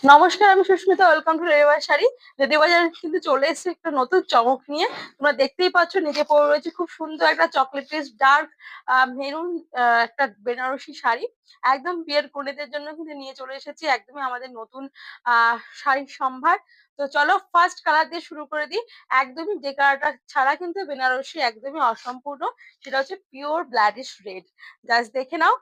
নমস্কার, আমি Susmita. Welcome to ready bazaar sari. Ready bazaar কিন্তু চলে এসেছে একটা নতুন চমক নিয়ে। তোমরা দেখতেই পাচ্ছ, নিজে পরে রয়েছে খুব সুন্দর একটা চকলেটিস ডার্ক মেরুন একটা বেনারসি শাড়ি। একদম বিয়ের কনেদের জন্য কিন্তু নিয়ে চলে এসেছি একদমই আমাদের নতুন শাড়ির সম্ভার। তো চলো ফার্স্ট কালার দিয়ে শুরু করে দিই। একদমই যে কালারটা ছাড়া কিন্তু বেনারসি একদমই অসম্পূর্ণ, সেটা হচ্ছে পিওর ব্ল্যাডিশ রেড। জাস্ট দেখে নাও।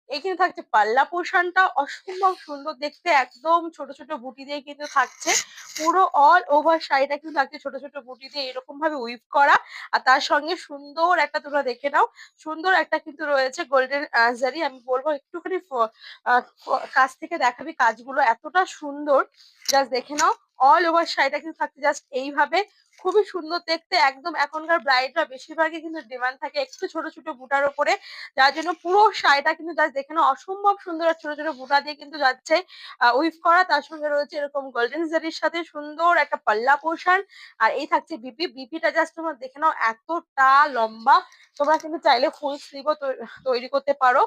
এখানে থাকছে পাল্লা পোর্শনটা অসম্ভব সুন্দর দেখতে, একদম ছোট ছোট বুটি দিয়ে কিন্তু থাকছে। পুরো অল ওভার শাড়িটা কিন্তু থাকছে ছোট ছোট বুটি দিয়ে এরকম ভাবে উইভ করা। আর তার সঙ্গে সুন্দর একটা, তোমরা দেখে নাও, সুন্দর একটা কিন্তু রয়েছে গোল্ডেন জারি। আমি বলবো একটুখানি কাছ থেকে দেখাবি, কাজগুলো এতটা সুন্দর। জাস্ট দেখে নাও। অল ওভার শাড়িটা কিন্তু থাকছে জাস্ট এইভাবে, খুবই সুন্দর দেখতে। একদম এখনকার ব্রাইডরা বেশিরভাগই কিন্তু ডিমান্ড থাকে একটু ছোট ছোট বুটার উপরে, যার জন্য পুরো শাড়িটা কিন্তু জাস্ট দেখে নাও অসম্ভব সুন্দর। ছোট ছোট বুটা দিয়ে কিন্তু যাচ্ছে উইভ করা। তার সঙ্গে রয়েছে এরকম গোল্ডেন জারির সাথে সুন্দর একটা পাল্লা পোর্শন। আর এই থাকছে বিপিটা জাস্ট তোমরা দেখে নাও এতটা লম্বা। তোমরা কিন্তু চাইলে ফুল স্লিভও তৈরি করতে পারো।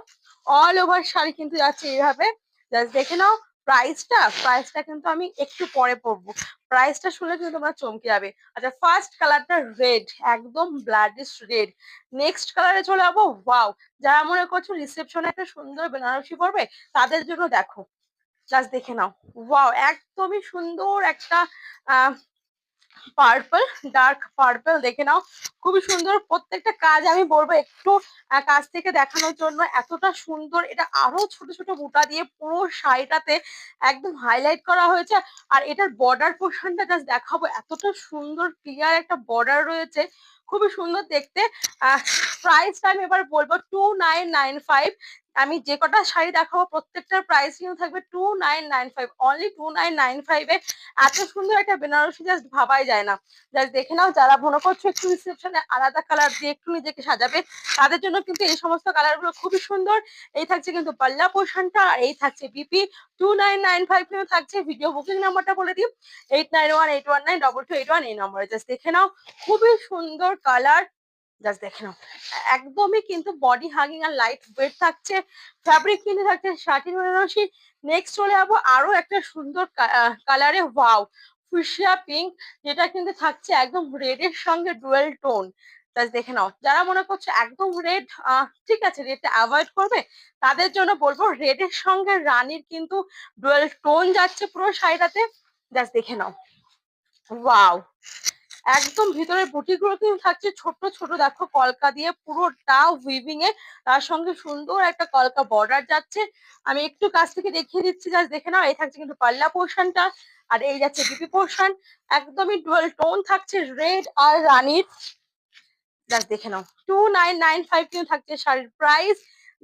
অল ওভার শাড়ি কিন্তু যাচ্ছে এইভাবে। জাস্ট দেখে নাও। প্রাইসটা কিন্তু আমি একটু পরে পড়বো। প্রাইসটা শুনে কিন্তু তোমরা চমকে যাবে। আচ্ছা, ফার্স্ট কালারটা রেড, একদম ব্লাডিশ রেড। নেক্সট কালারে চলে যাবো। ওয়াও, যারা মনে করছো রিসেপশনে একটা সুন্দর বেনারসি পরবে, তাদের জন্য দেখো। জাস্ট দেখে নাও। ওয়াও, একদমই সুন্দর একটা আহ পার্পল, ডার্ক পার্পল দেখে নাও। খুবই সুন্দর প্রত্যেকটা কাজ। আমি বলবো একটু কাছ থেকে দেখানোর জন্য, এতটা সুন্দর। এটা আরো ছোট ছোট বুটা দিয়ে পুরো শাড়িটাতে একদম হাইলাইট করা হয়েছে। আর এটার বর্ডার পোর্শনটা জাস্ট দেখাবো, এতটা সুন্দর ক্লিয়ার একটা বর্ডার রয়েছে, খুবই সুন্দর দেখতে। প্রাইসটা আমি এবার বলবো 2995। আমি যে কটা শাড়ি দেখাবো প্রত্যেকটার প্রাইস কিন্তু থাকবে 2995, অনলি 2995 এ। এত সুন্দর একটা বেনারসি জাস্ট ভাবাই যায় না। জাস্ট দেখে নাও। যারা মনে করছো একটু রিসেপশনে আলাদা কালার দিয়ে একটু নিজেকে সাজাবে, তাদের জন্য কিন্তু এই সমস্ত কালার গুলো খুবই সুন্দর। এই থাকছে কিন্তু পাল্লা পোর্শনটা, আর এই থাকছে বিপি। 2995 কিন্তু থাকছে। ভিডিও বুকিং নাম্বারটা বলে দিই, 8918192281। এই নম্বরে জাস্ট দেখে নাও। খুবই সুন্দর কালার। জাস্ট দেখে নাও। একদমই কিন্তু বডি হাগিং আর লাইট ওয়েট থাকছে। ফ্যাব্রিক কিন্তু থাকছে শাটিন বেনারসি। নেক্সট চলে যাবো আরো একটা সুন্দর কালারে। ওয়াও, ফুশিয়া পিঙ্ক, যেটা কিন্তু থাকছে একদম রেড এর সঙ্গে ডুয়েল টোন। জাস্ট দেখে নাও। যারা মনে করছে একদম রেড, ঠিক আছে, রেডটা অ্যাভয়েড করবে, তাদের জন্য বলবো রেড এর সঙ্গে রানীর কিন্তু ডুয়েল টোন যাচ্ছে পুরো শাড়িটাতে। জাস্ট দেখে নাও। ওয়াও, একদম ভিতরের বুটিগুলো কিন্তু থাকছে ছোট ছোট, দেখো কলকা দিয়ে পুরোটা উইভিং এ। তার সঙ্গে সুন্দর একটা কলকা বর্ডার যাচ্ছে। আমি একটু কাছ থেকে দেখিয়ে দিচ্ছি, জাস্ট দেখে নাও। এই থাকছে কিন্তু পাল্লা পোর্শনটা, আর এই যাচ্ছে বিপি পোর্শন। একদমই ডুয়াল টোন থাকছে রেড আর রানীর। জাস্ট দেখে নাও। 2995 কিন্তু থাকছে শাড়ির প্রাইস।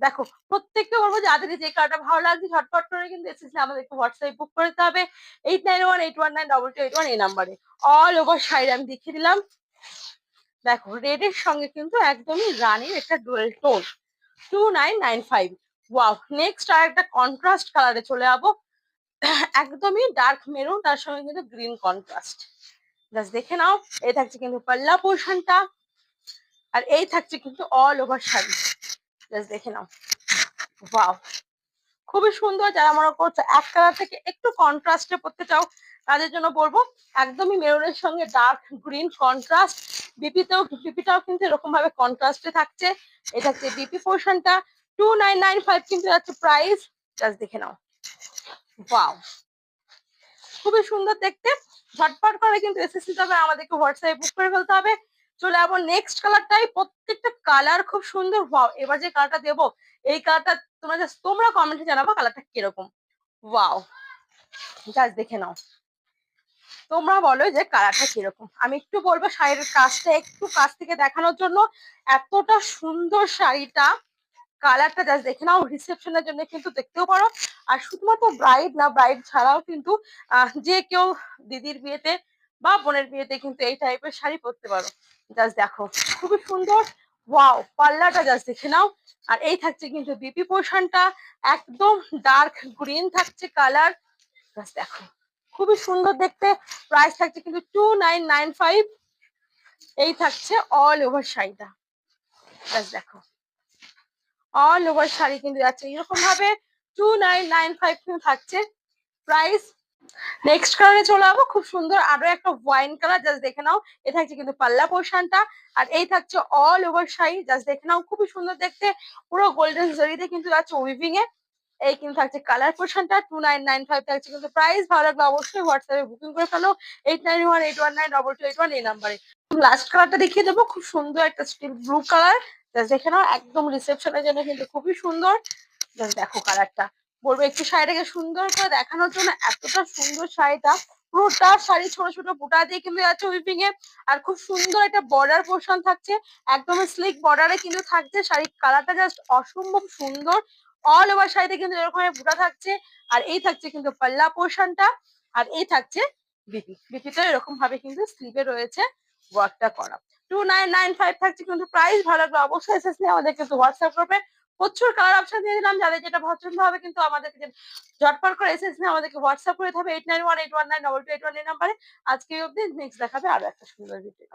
দেখো, প্রত্যেককে বলবো যাদের যে কালারটা ভালো লাগছে ঝটপট করে কিন্তু এসেছে আমাদেরকে হোয়াটসঅ্যাপ বুক করে দিতে হবে 8918192281 এই নাম্বারে। অল ওভার শাড়ি আমি দেখিয়ে দিলাম। দেখো, রেড এর সঙ্গে কিন্তু একদমই রানীর একটা ডুয়েল টোন। 2995। ওয়াও, নেক্সট আর একটা কন্ট্রাস্ট কালারে চলে যাবো। একদমই ডার্ক মেরুন, তার সঙ্গে কিন্তু গ্রিন কন্ট্রাস্ট। জাস্ট দেখে নাও। এই থাকছে কিন্তু পাল্লা পোর্শনটা, আর এই থাকছে কিন্তু অল ওভার শাড়ি। জাস্ট দেখে নাও। ওয়াও, খুবই সুন্দর। যারা মনে করছো এক কালার থেকে একটু কন্ট্রাস্টে পড়তে চাও, তাদের জন্য বলবো একদমই মেরুনের সঙ্গে ডার্ক গ্রিন কন্ট্রাস্ট। বিপিটাও কিন্তু এরকম ভাবে কন্ট্রাস্টে থাকছে। এটা হচ্ছে বিপি পোর্শনটা। 2995 কিন্তু যাচ্ছে প্রাইস। জাস্ট দেখে নাও। ওয়াও, খুবই সুন্দর দেখতে। ঝটপট করে কিন্তু এসএসসি তবে আমাদেরকে হোয়াটসঅ্যাপে বুক করে ফেলতে হবে। চলে যাবো নেক্সট কালারটাই। প্রত্যেকটা কালার খুব সুন্দর। ওয়াও, এবার যে কালারটা দেবো, এই কালারটা তোমরা কমেন্টে জানাবো কালারটা কিরকম। ওয়াও, জাস্ট দেখে নাও। তোমরা বলো যে কালারটা কিরকম। আমি একটু বলবো শাড়ির কাজটা একটু কাছ থেকে দেখানোর জন্য। এতটা সুন্দর শাড়িটা, কালারটা জাস্ট দেখে নাও। রিসেপশনের জন্য কিন্তু দেখতেও পারো। আর শুধুমাত্র ব্রাইড না, ব্রাইড ছাড়াও কিন্তু যে কেউ দিদির বিয়েতে বা বোনের বিয়েতে কিন্তু এই টাইপের শাড়ি পরতে পারো। জাস্ট দেখো, খুবই সুন্দর। ওয়াও, পাল্লাটা জাস্ট দেখে নাও। আর এই থাকছে কিন্তু বিপি পোর্শনটা, একদম ডার্ক গ্রিন থাকছে কালার। জাস্ট দেখো, খুবই সুন্দর দেখতে। প্রাইস থাকছে কিন্তু 2995। এই থাকছে অল ওভার শাড়িটা। জাস্ট দেখো, অল ওভার শাড়ি কিন্তু যাচ্ছে এরকম ভাবে। 2995 কিন্তু থাকছে প্রাইস। নেক্সট কালারে চলে যাবো, খুব সুন্দর আরো একটা ওয়াইন কালার, জাস্ট দেখে নাও। এ থাকছে কিন্তু পাল্লা পোর্শনটা, আর এই থাকছে অল ওভার শাড়ি, জাস্ট দেখে নাও খুবই সুন্দর দেখতে, পুরো গোল্ডেন জরিতে কিন্তু যাচ্ছে উইভিং এ। এই কিন্তু থাকছে কালার পোর্শনটা, 2995 থাকছে কিন্তু প্রাইস। ভালো লাগলে অবশ্যই হোয়াটসঅ্যাপে বুকিং করে ফেলো 8918192281 এই নাম্বারে। লাস্ট কালারটা দেখিয়ে দেবো, খুব সুন্দর একটা স্টিল ব্লু কালার, জাস্ট দেখে নাও একদম রিসেপশনের জন্য কিন্তু খুবই সুন্দর। জাস্ট দেখো কালারটা, বলবো একটু শাড়িটাকে সুন্দর করে দেখানোর জন্য, এতটা সুন্দর শাড়িটা। পুরোটা শাড়ি ছোট ছোট বুটা দিয়ে কিন্তু যাচ্ছে উইপিং এ, আর খুব সুন্দর একটা বর্ডার পোর্শন থাকছে, একদম স্লিক বর্ডারে কিন্তু থাকছে। শাড়ির কালারটা জাস্ট অসম্ভব সুন্দর, অল ওভার শাড়িতে কিন্তু এরকম বুটা থাকছে। আর এই থাকছে কিন্তু পাল্লা পোর্শনটা, আর এই থাকছে বিপিতে এরকম ভাবে কিন্তু স্লিভে রয়েছে ওয়ার্কটা করা। 2995 থাকছে কিন্তু প্রাইস। ভালো লাগলে অবশ্যই এসএস নিয়ে আমাদের কিন্তু হোয়াটসঅ্যাপ করবে। প্রচুর কালার অপশন দিয়ে দিলাম, যাদের যেটা পছন্দ হবে কিন্তু আমাদেরকে ঝটপট করে এসএস নিয়ে আমাদেরকে হোয়াটসঅ্যাপ করে দিতে হবে 8918192281 এই নাম্বারে। আজকে অব্দি, নেক্সট দেখাবে আরো একটা সুন্দর ভিডিও।